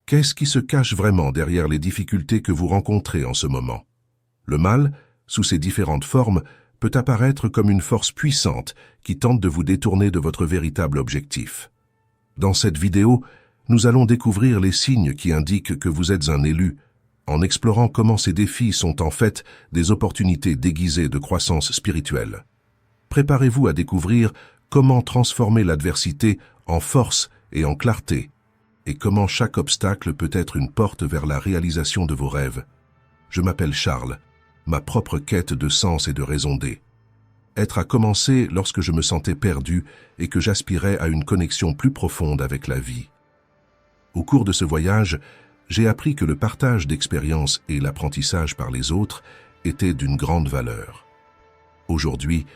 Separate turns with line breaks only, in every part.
Qu'est-ce qui se cache vraiment derrière les difficultés que vous rencontrez en ce moment? Le mal, sous ses différentes formes, peut apparaître comme une force puissante qui tente de vous détourner de votre véritable objectif. Dans cette vidéo, nous allons découvrir les signes qui indiquent que vous êtes un élu, en explorant comment ces défis sont en fait des opportunités déguisées de croissance spirituelle. Préparez-vous à découvrir comment transformer l'adversité en force et en clarté, et comment chaque obstacle peut être une porte vers la réalisation de vos rêves. Je m'appelle Charles, ma propre quête de sens et de raison d'être a commencé lorsque je me sentais perdu et que j'aspirais à une connexion plus profonde avec la vie. Au cours de ce voyage, j'ai appris que le partage d'expériences et l'apprentissage par les autres étaient d'une grande valeur. Aujourd'hui,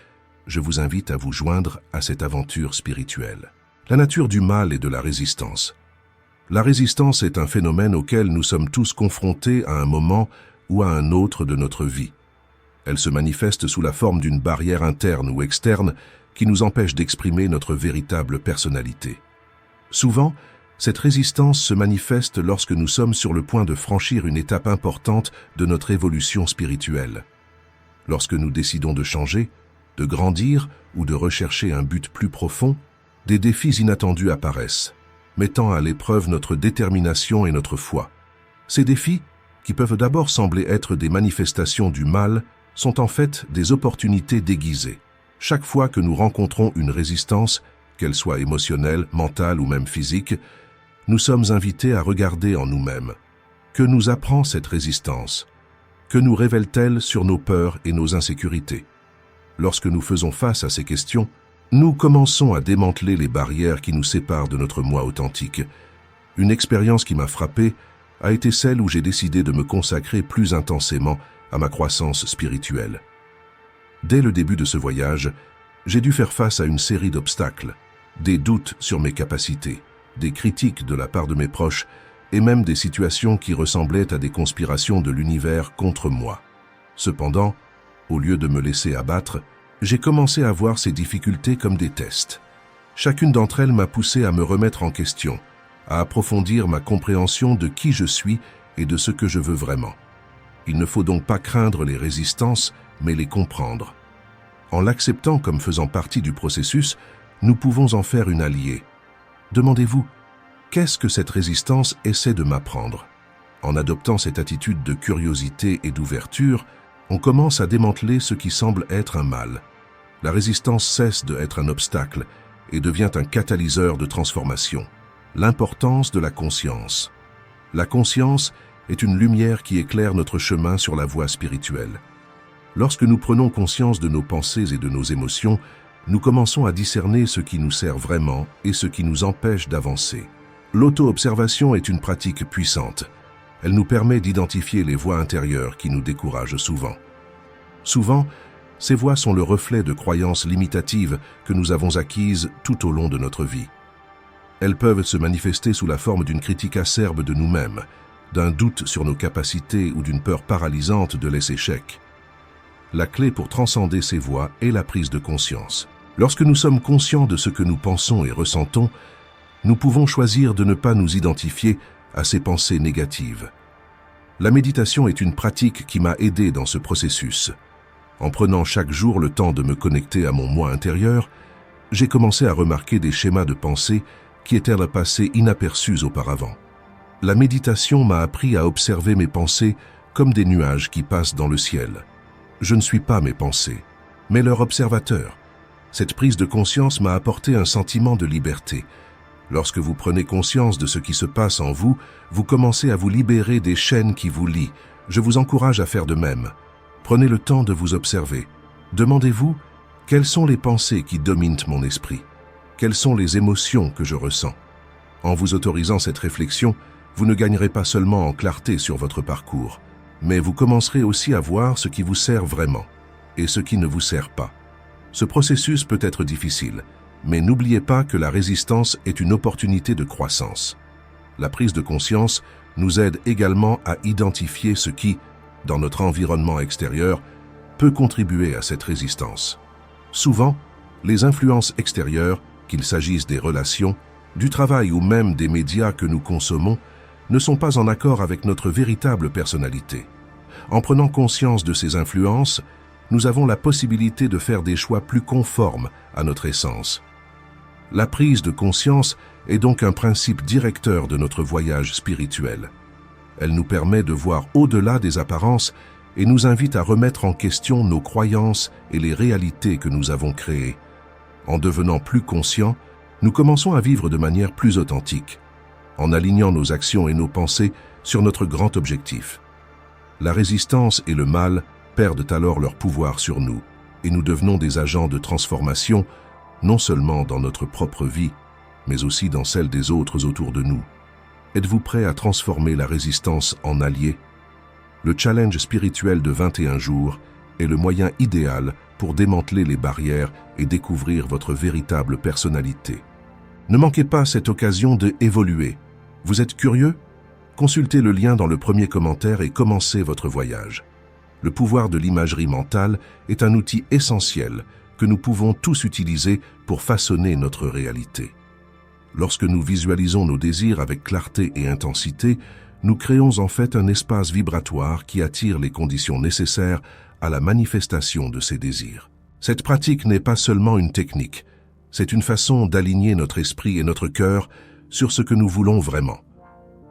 je vous invite à vous joindre à cette aventure spirituelle. La nature du mal et de la résistance. La résistance est un phénomène auquel nous sommes tous confrontés à un moment ou à un autre de notre vie. Elle se manifeste sous la forme d'une barrière interne ou externe qui nous empêche d'exprimer notre véritable personnalité. Souvent, cette résistance se manifeste lorsque nous sommes sur le point de franchir une étape importante de notre évolution spirituelle. Lorsque nous décidons de changer, de grandir ou de rechercher un but plus profond, des défis inattendus apparaissent, mettant à l'épreuve notre détermination et notre foi. Ces défis, qui peuvent d'abord sembler être des manifestations du mal, sont en fait des opportunités déguisées. Chaque fois que nous rencontrons une résistance, qu'elle soit émotionnelle, mentale ou même physique, nous sommes invités à regarder en nous-mêmes. Que nous apprend cette résistance? Que nous révèle-t-elle sur nos peurs et nos insécurités? Lorsque nous faisons face à ces questions, nous commençons à démanteler les barrières qui nous séparent de notre moi authentique. Une expérience qui m'a frappé a été celle où j'ai décidé de me consacrer plus intensément à ma croissance spirituelle. Dès le début de ce voyage, j'ai dû faire face à une série d'obstacles, des doutes sur mes capacités, des critiques de la part de mes proches et même des situations qui ressemblaient à des conspirations de l'univers contre moi. Cependant, au lieu de me laisser abattre, j'ai commencé à voir ces difficultés comme des tests. Chacune d'entre elles m'a poussé à me remettre en question, à approfondir ma compréhension de qui je suis et de ce que je veux vraiment. Il ne faut donc pas craindre les résistances, mais les comprendre. En l'acceptant comme faisant partie du processus, nous pouvons en faire une alliée. Demandez-vous, qu'est-ce que cette résistance essaie de m'apprendre? En adoptant cette attitude de curiosité et d'ouverture, on commence à démanteler ce qui semble être un mal. La résistance cesse d'être un obstacle et devient un catalyseur de transformation. L'importance de la conscience. La conscience est une lumière qui éclaire notre chemin sur la voie spirituelle. Lorsque nous prenons conscience de nos pensées et de nos émotions, nous commençons à discerner ce qui nous sert vraiment et ce qui nous empêche d'avancer. L'auto-observation est une pratique puissante. Elle nous permet d'identifier les voies intérieures qui nous découragent souvent. Souvent, ces voies sont le reflet de croyances limitatives que nous avons acquises tout au long de notre vie. Elles peuvent se manifester sous la forme d'une critique acerbe de nous-mêmes, d'un doute sur nos capacités ou d'une peur paralysante de l'échec. La clé pour transcender ces voies est la prise de conscience. Lorsque nous sommes conscients de ce que nous pensons et ressentons, nous pouvons choisir de ne pas nous identifier à ces pensées négatives. La méditation est une pratique qui m'a aidé dans ce processus. En prenant chaque jour le temps de me connecter à mon moi intérieur, j'ai commencé à remarquer des schémas de pensée qui étaient passés inaperçus auparavant. La méditation m'a appris à observer mes pensées comme des nuages qui passent dans le ciel. Je ne suis pas mes pensées, mais leur observateur. Cette prise de conscience m'a apporté un sentiment de liberté. Lorsque vous prenez conscience de ce qui se passe en vous, vous commencez à vous libérer des chaînes qui vous lient. Je vous encourage à faire de même. Prenez le temps de vous observer. Demandez-vous, quelles sont les pensées qui dominent mon esprit? Quelles sont les émotions que je ressens? En vous autorisant cette réflexion, vous ne gagnerez pas seulement en clarté sur votre parcours, mais vous commencerez aussi à voir ce qui vous sert vraiment et ce qui ne vous sert pas. Ce processus peut être difficile, mais n'oubliez pas que la résistance est une opportunité de croissance. La prise de conscience nous aide également à identifier ce qui, dans notre environnement extérieur, peut contribuer à cette résistance. Souvent, les influences extérieures, qu'il s'agisse des relations, du travail ou même des médias que nous consommons, ne sont pas en accord avec notre véritable personnalité. En prenant conscience de ces influences, nous avons la possibilité de faire des choix plus conformes à notre essence. La prise de conscience est donc un principe directeur de notre voyage spirituel. Elle nous permet de voir au-delà des apparences et nous invite à remettre en question nos croyances et les réalités que nous avons créées. En devenant plus conscients, nous commençons à vivre de manière plus authentique, en alignant nos actions et nos pensées sur notre grand objectif. La résistance et le mal perdent alors leur pouvoir sur nous, et nous devenons des agents de transformation, non seulement dans notre propre vie, mais aussi dans celle des autres autour de nous. Êtes-vous prêt à transformer la résistance en allié? Le challenge spirituel de 21 jours est le moyen idéal pour démanteler les barrières et découvrir votre véritable personnalité. Ne manquez pas cette occasion de évoluer. Vous êtes curieux? Consultez le lien dans le premier commentaire et commencez votre voyage. Le pouvoir de l'imagerie mentale est un outil essentiel que nous pouvons tous utiliser pour façonner notre réalité. Lorsque nous visualisons nos désirs avec clarté et intensité, nous créons en fait un espace vibratoire qui attire les conditions nécessaires à la manifestation de ces désirs. Cette pratique n'est pas seulement une technique, c'est une façon d'aligner notre esprit et notre cœur sur ce que nous voulons vraiment.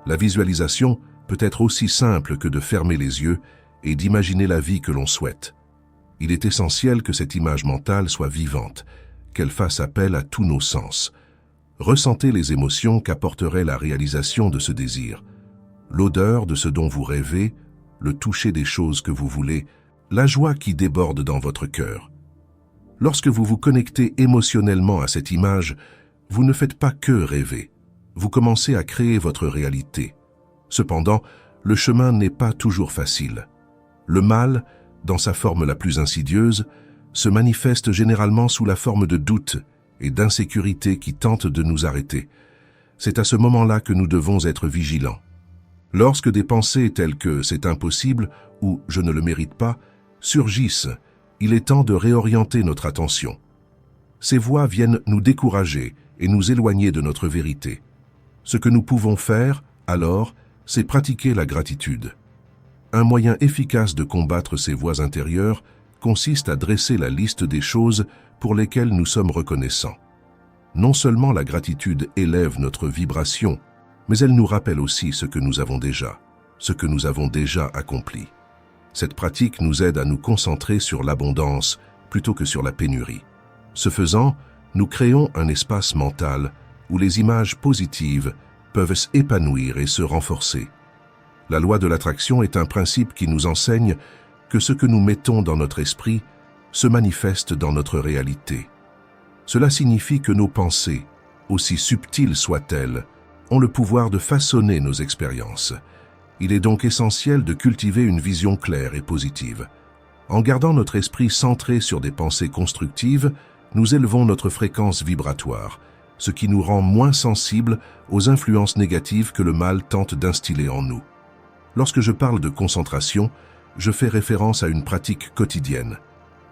La visualisation peut être aussi simple que de fermer les yeux et d'imaginer la vie que l'on souhaite. Il est essentiel que cette image mentale soit vivante, qu'elle fasse appel à tous nos sens. Ressentez les émotions qu'apporterait la réalisation de ce désir. L'odeur de ce dont vous rêvez, le toucher des choses que vous voulez, la joie qui déborde dans votre cœur. Lorsque vous vous connectez émotionnellement à cette image, vous ne faites pas que rêver. Vous commencez à créer votre réalité. Cependant, le chemin n'est pas toujours facile. Le mal, dans sa forme la plus insidieuse, se manifeste généralement sous la forme de doutes et d'insécurité qui tentent de nous arrêter. C'est à ce moment-là que nous devons être vigilants. Lorsque des pensées telles que « c'est impossible » ou « je ne le mérite pas » surgissent, il est temps de réorienter notre attention. Ces voix viennent nous décourager et nous éloigner de notre vérité. Ce que nous pouvons faire, alors, c'est pratiquer la gratitude. Un moyen efficace de combattre ces voix intérieures consiste à dresser la liste des choses pour lesquelles nous sommes reconnaissants. Non seulement la gratitude élève notre vibration, mais elle nous rappelle aussi ce que nous avons déjà accompli. Cette pratique nous aide à nous concentrer sur l'abondance plutôt que sur la pénurie. Ce faisant, nous créons un espace mental où les images positives peuvent s'épanouir et se renforcer. La loi de l'attraction est un principe qui nous enseigne que ce que nous mettons dans notre esprit se manifeste dans notre réalité. Cela signifie que nos pensées, aussi subtiles soient-elles, ont le pouvoir de façonner nos expériences. Il est donc essentiel de cultiver une vision claire et positive. En gardant notre esprit centré sur des pensées constructives, nous élevons notre fréquence vibratoire, ce qui nous rend moins sensibles aux influences négatives que le mal tente d'instiller en nous. Lorsque je parle de concentration, je fais référence à une pratique quotidienne.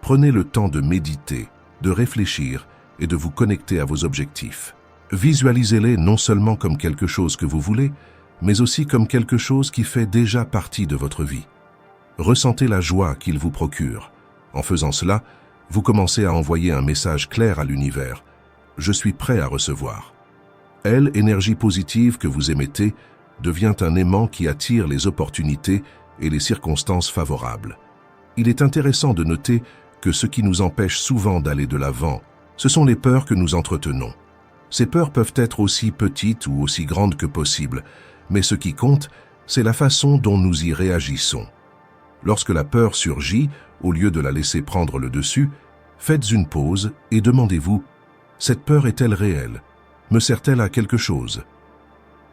Prenez le temps de méditer, de réfléchir et de vous connecter à vos objectifs. Visualisez-les non seulement comme quelque chose que vous voulez, mais aussi comme quelque chose qui fait déjà partie de votre vie. Ressentez la joie qu'il vous procure. En faisant cela, vous commencez à envoyer un message clair à l'univers. Je suis prêt à recevoir. L'énergie positive que vous émettez devient un aimant qui attire les opportunités et les circonstances favorables. Il est intéressant de noter que ce qui nous empêche souvent d'aller de l'avant, ce sont les peurs que nous entretenons. Ces peurs peuvent être aussi petites ou aussi grandes que possible, mais ce qui compte, c'est la façon dont nous y réagissons. Lorsque la peur surgit, au lieu de la laisser prendre le dessus, faites une pause et demandez-vous « Cette peur est-elle réelle? Me sert-elle à quelque chose ?»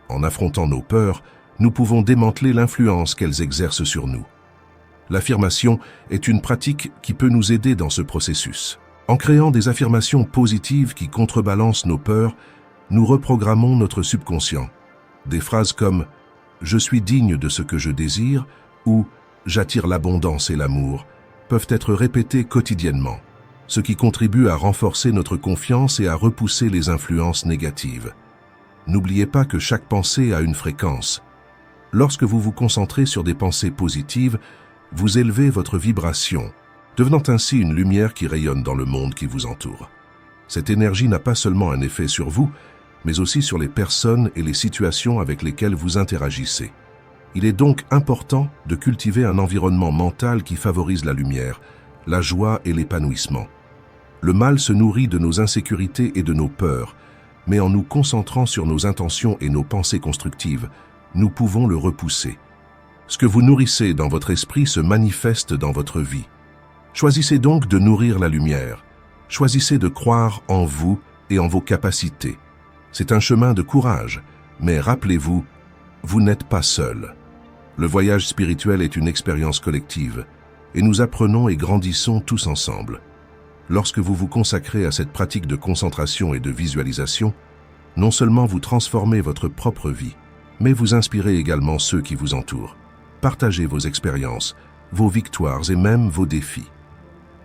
En affrontant nos peurs, nous pouvons démanteler l'influence qu'elles exercent sur nous. L'affirmation est une pratique qui peut nous aider dans ce processus. En créant des affirmations positives qui contrebalancent nos peurs, nous reprogrammons notre subconscient. Des phrases comme « Je suis digne de ce que je désire » ou « J'attire l'abondance et l'amour » peuvent être répétées quotidiennement, ce qui contribue à renforcer notre confiance et à repousser les influences négatives. N'oubliez pas que chaque pensée a une fréquence, Lorsque vous vous concentrez sur des pensées positives, vous élevez votre vibration, devenant ainsi une lumière qui rayonne dans le monde qui vous entoure. Cette énergie n'a pas seulement un effet sur vous, mais aussi sur les personnes et les situations avec lesquelles vous interagissez. Il est donc important de cultiver un environnement mental qui favorise la lumière, la joie et l'épanouissement. Le mal se nourrit de nos insécurités et de nos peurs, mais en nous concentrant sur nos intentions et nos pensées constructives, nous pouvons le repousser. Ce que vous nourrissez dans votre esprit se manifeste dans votre vie. Choisissez donc de nourrir la lumière. Choisissez de croire en vous et en vos capacités. C'est un chemin de courage, mais rappelez-vous, vous n'êtes pas seul. Le voyage spirituel est une expérience collective, et nous apprenons et grandissons tous ensemble. Lorsque vous vous consacrez à cette pratique de concentration et de visualisation, non seulement vous transformez votre propre vie, mais vous inspirez également ceux qui vous entourent. Partagez vos expériences, vos victoires et même vos défis.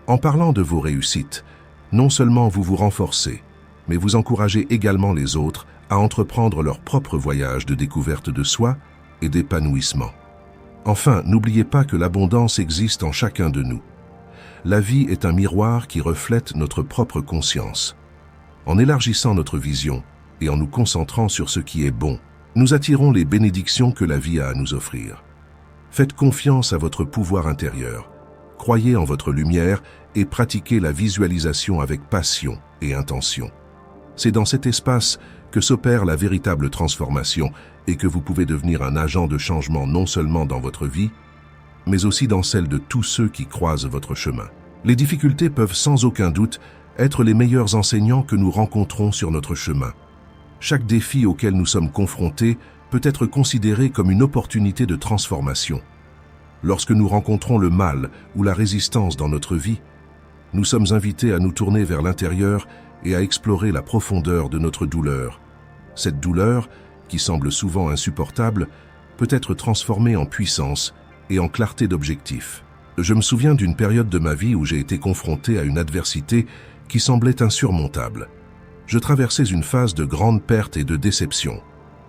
En parlant de vos réussites, non seulement vous vous renforcez, mais vous encouragez également les autres à entreprendre leur propre voyage de découverte de soi et d'épanouissement. Enfin, n'oubliez pas que l'abondance existe en chacun de nous. La vie est un miroir qui reflète notre propre conscience. En élargissant notre vision et en nous concentrant sur ce qui est bon, nous attirons les bénédictions que la vie a à nous offrir. Faites confiance à votre pouvoir intérieur, croyez en votre lumière et pratiquez la visualisation avec passion et intention. C'est dans cet espace que s'opère la véritable transformation et que vous pouvez devenir un agent de changement non seulement dans votre vie, mais aussi dans celle de tous ceux qui croisent votre chemin. Les difficultés peuvent sans aucun doute être les meilleurs enseignants que nous rencontrons sur notre chemin. Chaque défi auquel nous sommes confrontés peut être considéré comme une opportunité de transformation. Lorsque nous rencontrons le mal ou la résistance dans notre vie, nous sommes invités à nous tourner vers l'intérieur et à explorer la profondeur de notre douleur. Cette douleur, qui semble souvent insupportable, peut être transformée en puissance et en clarté d'objectif. Je me souviens d'une période de ma vie où j'ai été confronté à une adversité qui semblait insurmontable. Je traversais une phase de grande perte et de déception.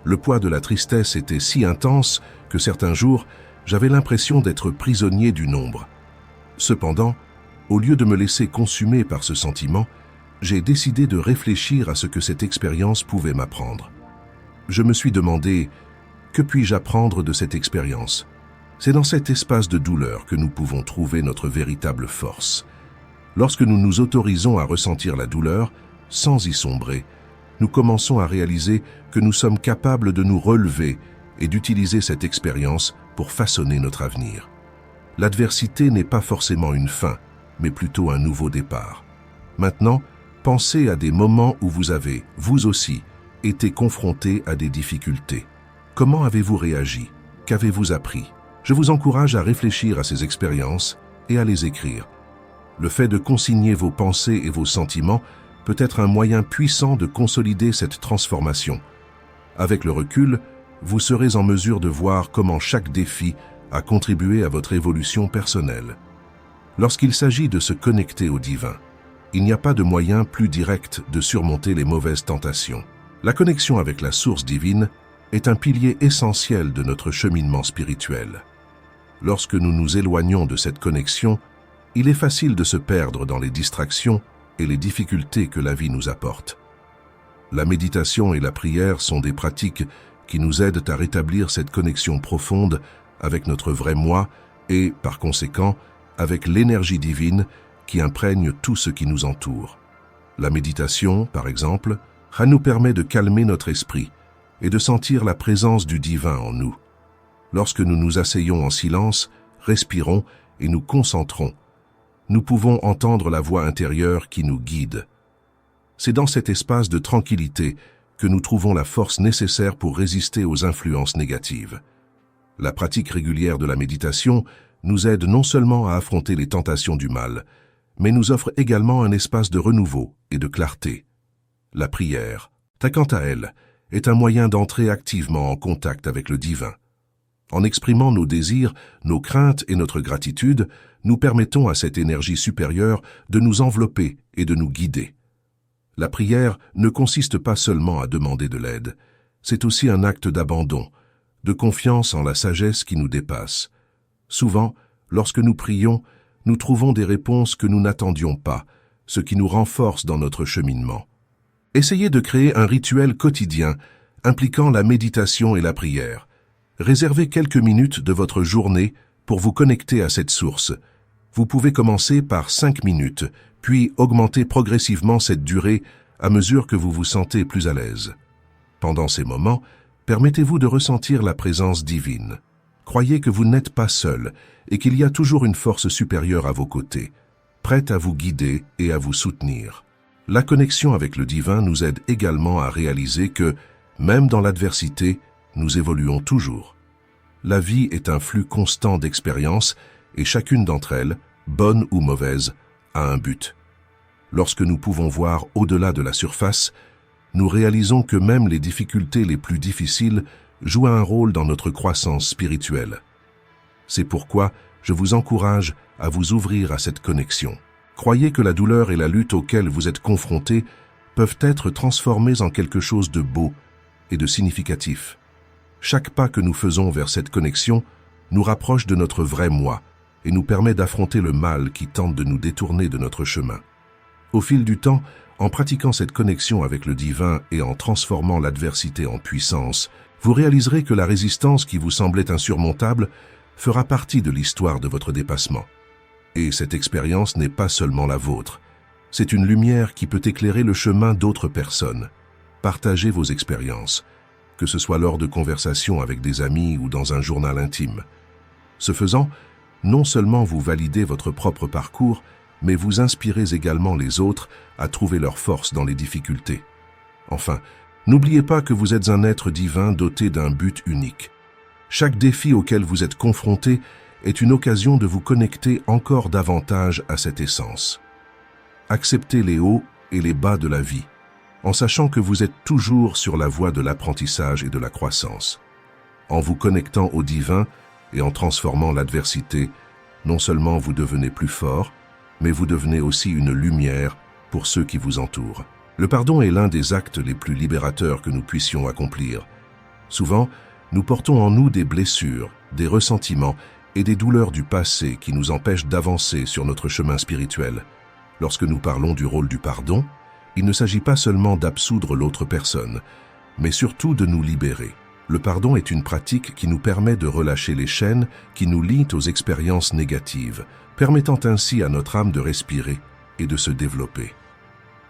Le poids de la tristesse était si intense que certains jours, j'avais l'impression d'être prisonnier du nombre. Cependant, au lieu de me laisser consumer par ce sentiment, j'ai décidé de réfléchir à ce que cette expérience pouvait m'apprendre. Je me suis demandé, que puis-je apprendre de cette expérience ? C'est dans cet espace de douleur que nous pouvons trouver notre véritable force. Lorsque nous nous autorisons à ressentir la douleur, sans y sombrer, nous commençons à réaliser que nous sommes capables de nous relever et d'utiliser cette expérience pour façonner notre avenir. L'adversité n'est pas forcément une fin, mais plutôt un nouveau départ. Maintenant, pensez à des moments où vous avez, vous aussi, été confronté à des difficultés. Comment avez-vous réagi? Qu'avez-vous appris? Je vous encourage à réfléchir à ces expériences et à les écrire. Le fait de consigner vos pensées et vos sentiments peut être un moyen puissant de consolider cette transformation. Avec le recul, vous serez en mesure de voir comment chaque défi a contribué à votre évolution personnelle. Lorsqu'il s'agit de se connecter au divin, il n'y a pas de moyen plus direct de surmonter les mauvaises tentations. La connexion avec la source divine est un pilier essentiel de notre cheminement spirituel. Lorsque nous nous éloignons de cette connexion, il est facile de se perdre dans les distractions et les difficultés que la vie nous apporte. La méditation et la prière sont des pratiques qui nous aident à rétablir cette connexion profonde avec notre vrai moi et, par conséquent, avec l'énergie divine qui imprègne tout ce qui nous entoure. La méditation, par exemple, nous permet de calmer notre esprit et de sentir la présence du divin en nous. Lorsque nous nous asseyons en silence, respirons et nous concentrons, nous pouvons entendre la voix intérieure qui nous guide. C'est dans cet espace de tranquillité que nous trouvons la force nécessaire pour résister aux influences négatives. La pratique régulière de la méditation nous aide non seulement à affronter les tentations du mal, mais nous offre également un espace de renouveau et de clarté. La prière, quant à elle, est un moyen d'entrer activement en contact avec le divin. En exprimant nos désirs, nos craintes et notre gratitude, nous permettons à cette énergie supérieure de nous envelopper et de nous guider. La prière ne consiste pas seulement à demander de l'aide, c'est aussi un acte d'abandon, de confiance en la sagesse qui nous dépasse. Souvent, lorsque nous prions, nous trouvons des réponses que nous n'attendions pas, ce qui nous renforce dans notre cheminement. Essayez de créer un rituel quotidien impliquant la méditation et la prière. Réservez quelques minutes de votre journée pour vous connecter à cette source. Vous pouvez commencer par 5 minutes, puis augmenter progressivement cette durée à mesure que vous vous sentez plus à l'aise. Pendant ces moments, permettez-vous de ressentir la présence divine. Croyez que vous n'êtes pas seul et qu'il y a toujours une force supérieure à vos côtés, prête à vous guider et à vous soutenir. La connexion avec le divin nous aide également à réaliser que, même dans l'adversité, nous évoluons toujours. La vie est un flux constant d'expériences et chacune d'entre elles, bonne ou mauvaise, a un but. Lorsque nous pouvons voir au-delà de la surface, nous réalisons que même les difficultés les plus difficiles jouent un rôle dans notre croissance spirituelle. C'est pourquoi je vous encourage à vous ouvrir à cette connexion. Croyez que la douleur et la lutte auxquelles vous êtes confrontés peuvent être transformées en quelque chose de beau et de significatif. Chaque pas que nous faisons vers cette connexion nous rapproche de notre vrai moi et nous permet d'affronter le mal qui tente de nous détourner de notre chemin. Au fil du temps, en pratiquant cette connexion avec le divin et en transformant l'adversité en puissance, vous réaliserez que la résistance qui vous semblait insurmontable fera partie de l'histoire de votre dépassement. Et cette expérience n'est pas seulement la vôtre. C'est une lumière qui peut éclairer le chemin d'autres personnes. Partagez vos expériences, que ce soit lors de conversations avec des amis ou dans un journal intime. Ce faisant, non seulement vous validez votre propre parcours, mais vous inspirez également les autres à trouver leur force dans les difficultés. Enfin, n'oubliez pas que vous êtes un être divin doté d'un but unique. Chaque défi auquel vous êtes confronté est une occasion de vous connecter encore davantage à cette essence. Acceptez les hauts et les bas de la vie, en sachant que vous êtes toujours sur la voie de l'apprentissage et de la croissance. En vous connectant au divin et en transformant l'adversité, non seulement vous devenez plus fort, mais vous devenez aussi une lumière pour ceux qui vous entourent. Le pardon est l'un des actes les plus libérateurs que nous puissions accomplir. Souvent, nous portons en nous des blessures, des ressentiments et des douleurs du passé qui nous empêchent d'avancer sur notre chemin spirituel. Lorsque nous parlons du rôle du pardon, il ne s'agit pas seulement d'absoudre l'autre personne, mais surtout de nous libérer. Le pardon est une pratique qui nous permet de relâcher les chaînes qui nous lient aux expériences négatives, permettant ainsi à notre âme de respirer et de se développer.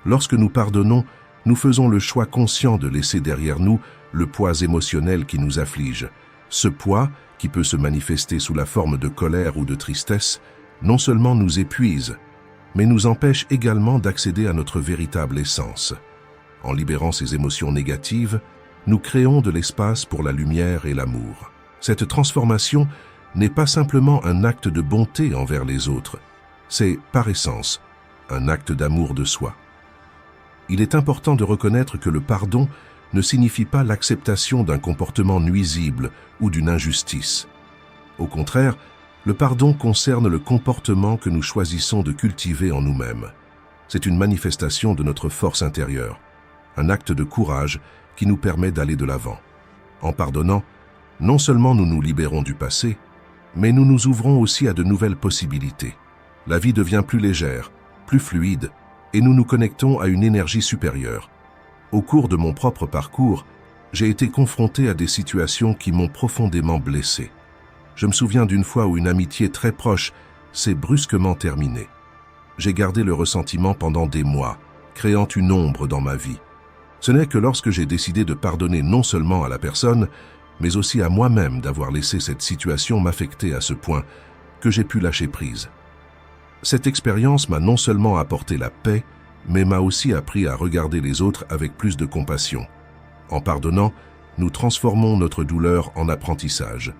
Lorsque nous pardonnons, nous faisons le choix conscient de laisser derrière nous le poids émotionnel qui nous afflige. Ce poids, qui peut se manifester sous la forme de colère ou de tristesse, non seulement nous épuise, mais nous empêche également d'accéder à notre véritable essence. En libérant ces émotions négatives, nous créons de l'espace pour la lumière et l'amour. Cette transformation n'est pas simplement un acte de bonté envers les autres, c'est, par essence, un acte d'amour de soi. Il est important de reconnaître que le pardon ne signifie pas l'acceptation d'un comportement nuisible ou d'une injustice. Au contraire, le pardon concerne le comportement que nous choisissons de cultiver en nous-mêmes. C'est une manifestation de notre force intérieure, un acte de courage qui nous permet d'aller de l'avant. En pardonnant, non seulement nous nous libérons du passé, mais nous nous ouvrons aussi à de nouvelles possibilités. La vie devient plus légère, plus fluide, et nous nous connectons à une énergie supérieure. Au cours de mon propre parcours, j'ai été confronté à des situations qui m'ont profondément blessé. Je me souviens d'une fois où une amitié très proche s'est brusquement terminée. J'ai gardé le ressentiment pendant des mois, créant une ombre dans ma vie. Ce n'est que lorsque j'ai décidé de pardonner non seulement à la personne, mais aussi à moi-même d'avoir laissé cette situation m'affecter à ce point que j'ai pu lâcher prise. Cette expérience m'a non seulement apporté la paix, mais m'a aussi appris à regarder les autres avec plus de compassion. En pardonnant, nous transformons notre douleur en apprentissage.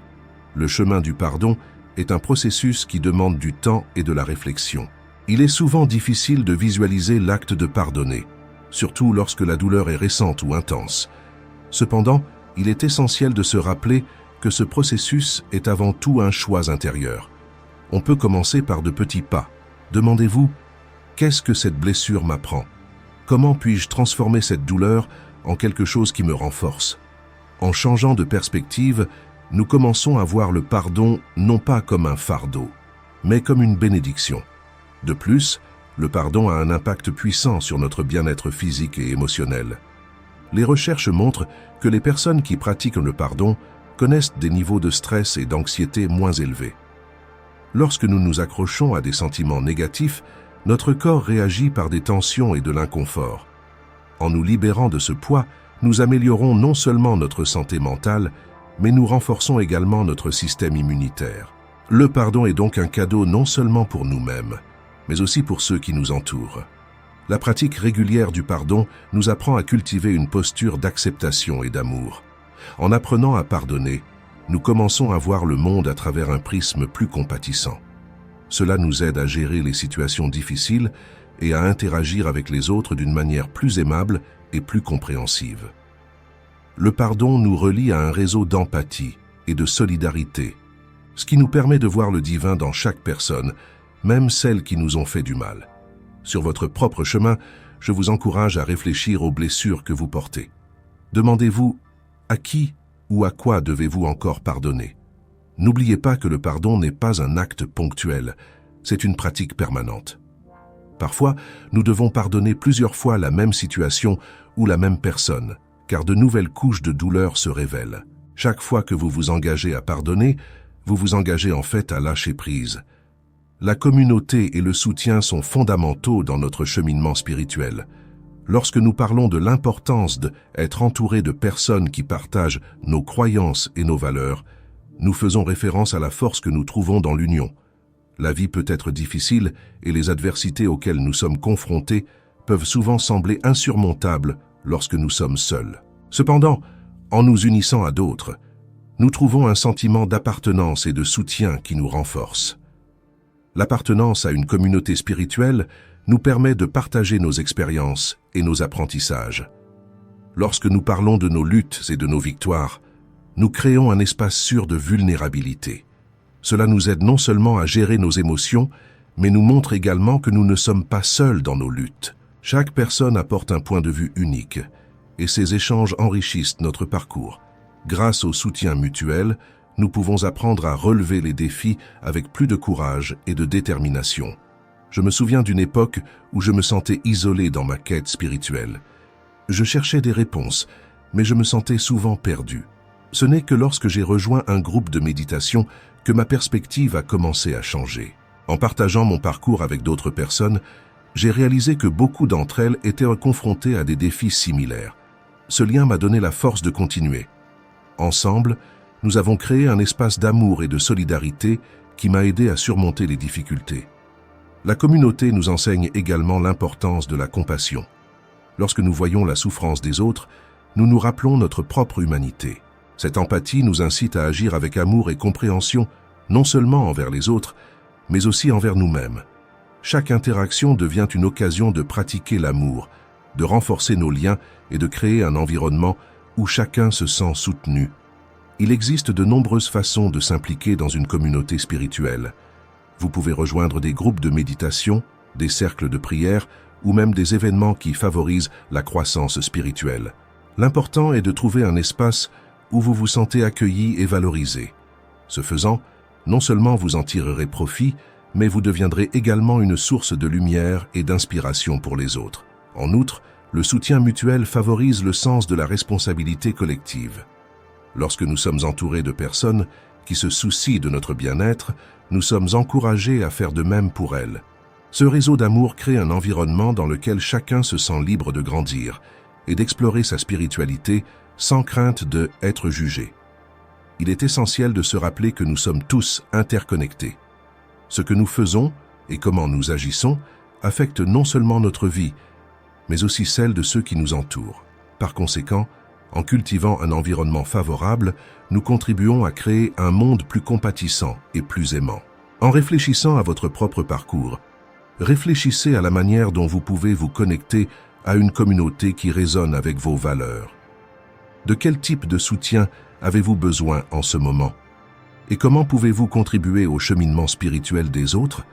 Le chemin du pardon est un processus qui demande du temps et de la réflexion. Il est souvent difficile de visualiser l'acte de pardonner, surtout lorsque la douleur est récente ou intense. Cependant, il est essentiel de se rappeler que ce processus est avant tout un choix intérieur. On peut commencer par de petits pas. Demandez-vous, qu'est-ce que cette blessure m'apprend? Comment puis-je transformer cette douleur en quelque chose qui me renforce? En changeant de perspective, nous commençons à voir le pardon non pas comme un fardeau, mais comme une bénédiction. De plus, le pardon a un impact puissant sur notre bien-être physique et émotionnel. Les recherches montrent que les personnes qui pratiquent le pardon connaissent des niveaux de stress et d'anxiété moins élevés. Lorsque nous nous accrochons à des sentiments négatifs, notre corps réagit par des tensions et de l'inconfort. En nous libérant de ce poids, nous améliorons non seulement notre santé mentale, mais nous renforçons également notre système immunitaire. Le pardon est donc un cadeau non seulement pour nous-mêmes, mais aussi pour ceux qui nous entourent. La pratique régulière du pardon nous apprend à cultiver une posture d'acceptation et d'amour. En apprenant à pardonner, nous commençons à voir le monde à travers un prisme plus compatissant. Cela nous aide à gérer les situations difficiles et à interagir avec les autres d'une manière plus aimable et plus compréhensive. Le pardon nous relie à un réseau d'empathie et de solidarité, ce qui nous permet de voir le divin dans chaque personne, même celles qui nous ont fait du mal. Sur votre propre chemin, je vous encourage à réfléchir aux blessures que vous portez. Demandez-vous, à qui ou à quoi devez-vous encore pardonner? N'oubliez pas que le pardon n'est pas un acte ponctuel, c'est une pratique permanente. Parfois, nous devons pardonner plusieurs fois la même situation ou la même personne, car de nouvelles couches de douleur se révèlent. Chaque fois que vous vous engagez à pardonner, vous vous engagez en fait à lâcher prise. La communauté et le soutien sont fondamentaux dans notre cheminement spirituel. Lorsque nous parlons de l'importance d'être entouré de personnes qui partagent nos croyances et nos valeurs, nous faisons référence à la force que nous trouvons dans l'union. La vie peut être difficile et les adversités auxquelles nous sommes confrontés peuvent souvent sembler insurmontables lorsque nous sommes seuls. Cependant, en nous unissant à d'autres, nous trouvons un sentiment d'appartenance et de soutien qui nous renforce. L'appartenance à une communauté spirituelle nous permet de partager nos expériences et nos apprentissages. Lorsque nous parlons de nos luttes et de nos victoires, nous créons un espace sûr de vulnérabilité. Cela nous aide non seulement à gérer nos émotions, mais nous montre également que nous ne sommes pas seuls dans nos luttes. Chaque personne apporte un point de vue unique, et ces échanges enrichissent notre parcours. Grâce au soutien mutuel, nous pouvons apprendre à relever les défis avec plus de courage et de détermination. Je me souviens d'une époque où je me sentais isolé dans ma quête spirituelle. Je cherchais des réponses, mais je me sentais souvent perdu. Ce n'est que lorsque j'ai rejoint un groupe de méditation que ma perspective a commencé à changer. En partageant mon parcours avec d'autres personnes, j'ai réalisé que beaucoup d'entre elles étaient confrontées à des défis similaires. Ce lien m'a donné la force de continuer. Ensemble, nous avons créé un espace d'amour et de solidarité qui m'a aidé à surmonter les difficultés. La communauté nous enseigne également l'importance de la compassion. Lorsque nous voyons la souffrance des autres, nous nous rappelons notre propre humanité. Cette empathie nous incite à agir avec amour et compréhension, non seulement envers les autres, mais aussi envers nous-mêmes. Chaque interaction devient une occasion de pratiquer l'amour, de renforcer nos liens et de créer un environnement où chacun se sent soutenu. Il existe de nombreuses façons de s'impliquer dans une communauté spirituelle. Vous pouvez rejoindre des groupes de méditation, des cercles de prière ou même des événements qui favorisent la croissance spirituelle. L'important est de trouver un espace où vous vous sentez accueilli et valorisé. Ce faisant, non seulement vous en tirerez profit, mais vous deviendrez également une source de lumière et d'inspiration pour les autres. En outre, le soutien mutuel favorise le sens de la responsabilité collective. Lorsque nous sommes entourés de personnes qui se soucient de notre bien-être, nous sommes encouragés à faire de même pour elles. Ce réseau d'amour crée un environnement dans lequel chacun se sent libre de grandir et d'explorer sa spiritualité sans crainte d'être jugé. Il est essentiel de se rappeler que nous sommes tous interconnectés. Ce que nous faisons et comment nous agissons affecte non seulement notre vie, mais aussi celle de ceux qui nous entourent. Par conséquent, en cultivant un environnement favorable, nous contribuons à créer un monde plus compatissant et plus aimant. En réfléchissant à votre propre parcours, réfléchissez à la manière dont vous pouvez vous connecter à une communauté qui résonne avec vos valeurs. De quel type de soutien avez-vous besoin en ce moment? Et comment pouvez-vous contribuer au cheminement spirituel des autres?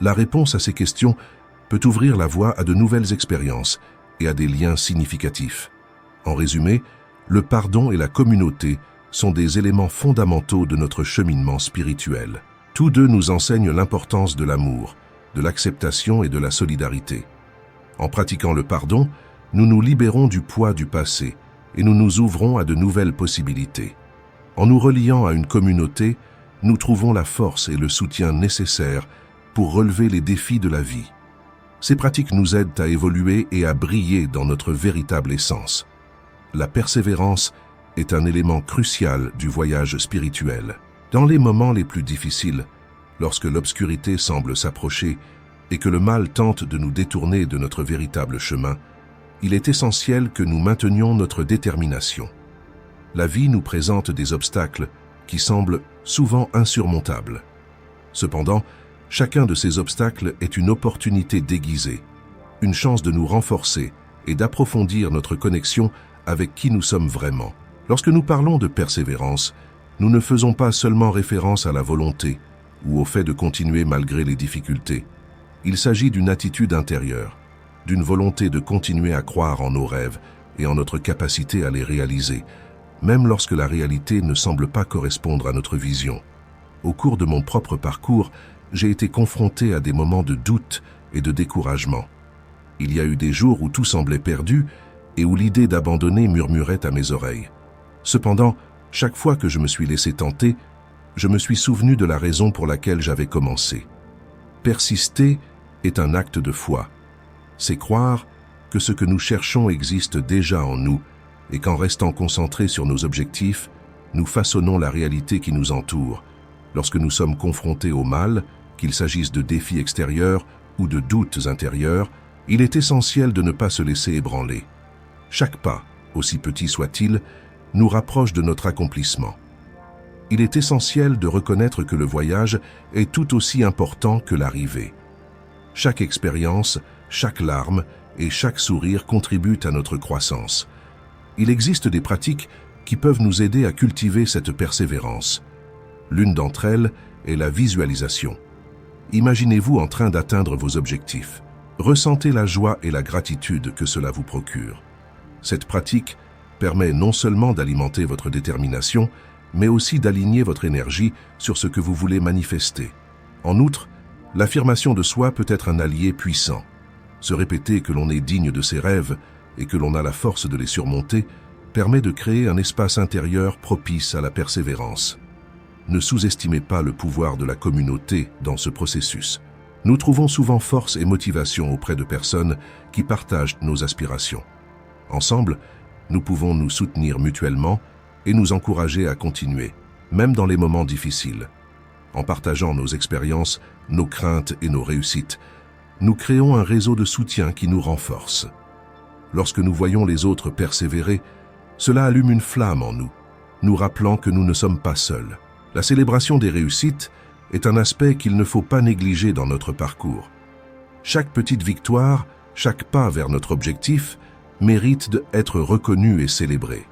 La réponse à ces questions peut ouvrir la voie à de nouvelles expériences et à des liens significatifs. En résumé, le pardon et la communauté sont des éléments fondamentaux de notre cheminement spirituel. Tous deux nous enseignent l'importance de l'amour, de l'acceptation et de la solidarité. En pratiquant le pardon, nous nous libérons du poids du passé et nous nous ouvrons à de nouvelles possibilités. En nous reliant à une communauté, nous trouvons la force et le soutien nécessaires pour relever les défis de la vie. Ces pratiques nous aident à évoluer et à briller dans notre véritable essence. La persévérance est un élément crucial du voyage spirituel. Dans les moments les plus difficiles, lorsque l'obscurité semble s'approcher et que le mal tente de nous détourner de notre véritable chemin, il est essentiel que nous maintenions notre détermination. La vie nous présente des obstacles qui semblent souvent insurmontables. Cependant, chacun de ces obstacles est une opportunité déguisée, une chance de nous renforcer et d'approfondir notre connexion avec qui nous sommes vraiment. Lorsque nous parlons de persévérance, nous ne faisons pas seulement référence à la volonté ou au fait de continuer malgré les difficultés. Il s'agit d'une attitude intérieure, d'une volonté de continuer à croire en nos rêves et en notre capacité à les réaliser, même lorsque la réalité ne semble pas correspondre à notre vision. Au cours de mon propre parcours, j'ai été confronté à des moments de doute et de découragement. Il y a eu des jours où tout semblait perdu et où l'idée d'abandonner murmurait à mes oreilles. Cependant, chaque fois que je me suis laissé tenter, je me suis souvenu de la raison pour laquelle j'avais commencé. Persister est un acte de foi. C'est croire que ce que nous cherchons existe déjà en nous et qu'en restant concentrés sur nos objectifs, nous façonnons la réalité qui nous entoure. Lorsque nous sommes confrontés au mal, qu'il s'agisse de défis extérieurs ou de doutes intérieurs, il est essentiel de ne pas se laisser ébranler. Chaque pas, aussi petit soit-il, nous rapproche de notre accomplissement. Il est essentiel de reconnaître que le voyage est tout aussi important que l'arrivée. Chaque expérience, chaque larme et chaque sourire contribuent à notre croissance. Il existe des pratiques qui peuvent nous aider à cultiver cette persévérance. L'une d'entre elles est la visualisation. Imaginez-vous en train d'atteindre vos objectifs. Ressentez la joie et la gratitude que cela vous procure. Cette pratique permet non seulement d'alimenter votre détermination, mais aussi d'aligner votre énergie sur ce que vous voulez manifester. En outre, l'affirmation de soi peut être un allié puissant. Se répéter que l'on est digne de ses rêves et que l'on a la force de les surmonter permet de créer un espace intérieur propice à la persévérance. Ne sous-estimez pas le pouvoir de la communauté dans ce processus. Nous trouvons souvent force et motivation auprès de personnes qui partagent nos aspirations. Ensemble, nous pouvons nous soutenir mutuellement et nous encourager à continuer, même dans les moments difficiles. En partageant nos expériences, nos craintes et nos réussites, nous créons un réseau de soutien qui nous renforce. Lorsque nous voyons les autres persévérer, cela allume une flamme en nous, nous rappelant que nous ne sommes pas seuls. La célébration des réussites est un aspect qu'il ne faut pas négliger dans notre parcours. Chaque petite victoire, chaque pas vers notre objectif, mérite d'être reconnu et célébré.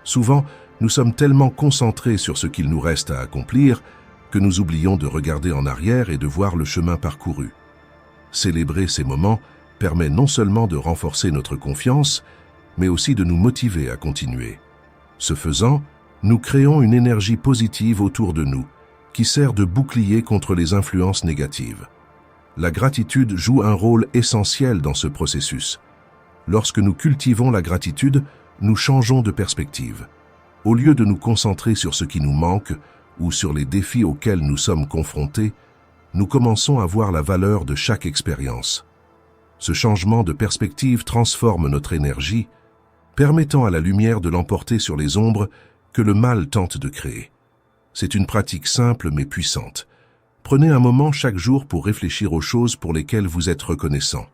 Souvent, nous sommes tellement concentrés sur ce qu'il nous reste à accomplir que nous oublions de regarder en arrière et de voir le chemin parcouru. Célébrer ces moments permet non seulement de renforcer notre confiance, mais aussi de nous motiver à continuer. Ce faisant, nous créons une énergie positive autour de nous, qui sert de bouclier contre les influences négatives. La gratitude joue un rôle essentiel dans ce processus. Lorsque nous cultivons la gratitude, nous changeons de perspective. Au lieu de nous concentrer sur ce qui nous manque ou sur les défis auxquels nous sommes confrontés, nous commençons à voir la valeur de chaque expérience. Ce changement de perspective transforme notre énergie, permettant à la lumière de l'emporter sur les ombres que le mal tente de créer. C'est une pratique simple mais puissante. Prenez un moment chaque jour pour réfléchir aux choses pour lesquelles vous êtes reconnaissant.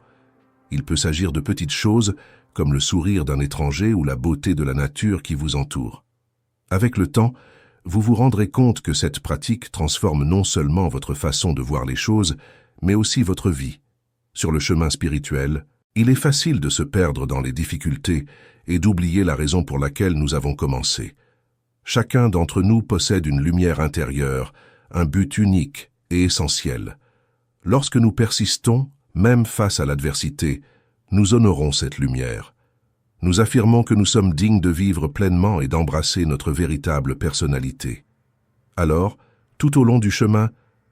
Il peut s'agir de petites choses comme le sourire d'un étranger ou la beauté de la nature qui vous entoure. Avec le temps, vous vous rendrez compte que cette pratique transforme non seulement votre façon de voir les choses, mais aussi votre vie. Sur le chemin spirituel, il est facile de se perdre dans les difficultés et d'oublier la raison pour laquelle nous avons commencé. Chacun d'entre nous possède une lumière intérieure, un but unique et essentiel. Lorsque nous persistons, même face à l'adversité, nous honorons cette lumière. Nous affirmons que nous sommes dignes de vivre pleinement et d'embrasser notre véritable personnalité. Alors, tout au long du chemin,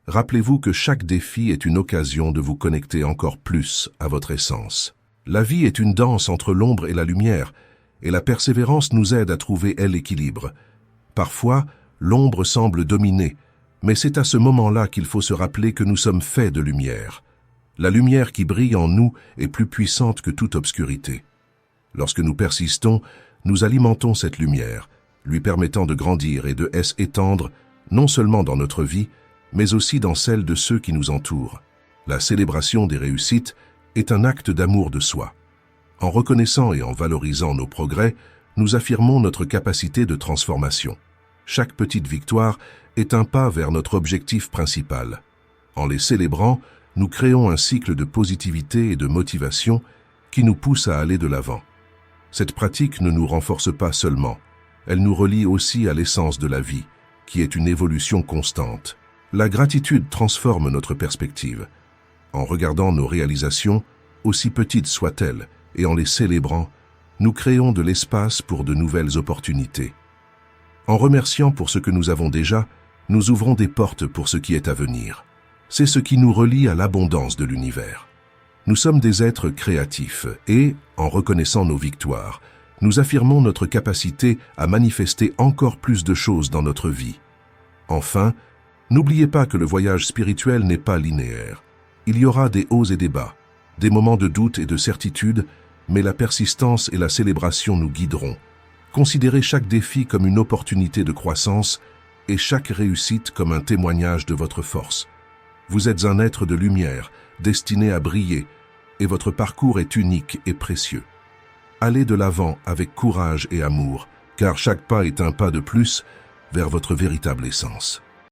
rappelez-vous que chaque défi est une occasion de vous connecter encore plus à votre essence. La vie est une danse entre l'ombre et la lumière, et la persévérance nous aide à trouver l'équilibre. Parfois, l'ombre semble dominer, mais c'est à ce moment-là qu'il faut se rappeler que nous sommes faits de lumière. La lumière qui brille en nous est plus puissante que toute obscurité. Lorsque nous persistons, nous alimentons cette lumière, lui permettant de grandir et de s'étendre, non seulement dans notre vie, mais aussi dans celle de ceux qui nous entourent. La célébration des réussites est un acte d'amour de soi. En reconnaissant et en valorisant nos progrès, nous affirmons notre capacité de transformation. Chaque petite victoire est un pas vers notre objectif principal. En les célébrant, nous créons un cycle de positivité et de motivation qui nous pousse à aller de l'avant. Cette pratique ne nous renforce pas seulement, elle nous relie aussi à l'essence de la vie, qui est une évolution constante. La gratitude transforme notre perspective. En regardant nos réalisations, aussi petites soient-elles, et en les célébrant, nous créons de l'espace pour de nouvelles opportunités. En remerciant pour ce que nous avons déjà, nous ouvrons des portes pour ce qui est à venir. C'est ce qui nous relie à l'abondance de l'univers. Nous sommes des êtres créatifs et, en reconnaissant nos victoires, nous affirmons notre capacité à manifester encore plus de choses dans notre vie. Enfin, n'oubliez pas que le voyage spirituel n'est pas linéaire. Il y aura des hauts et des bas, des moments de doute et de certitude, mais la persistance et la célébration nous guideront. Considérez chaque défi comme une opportunité de croissance et chaque réussite comme un témoignage de votre force. Vous êtes un être de lumière, destiné à briller, et votre parcours est unique et précieux. Allez de l'avant avec courage et amour, car chaque pas est un pas de plus vers votre véritable essence.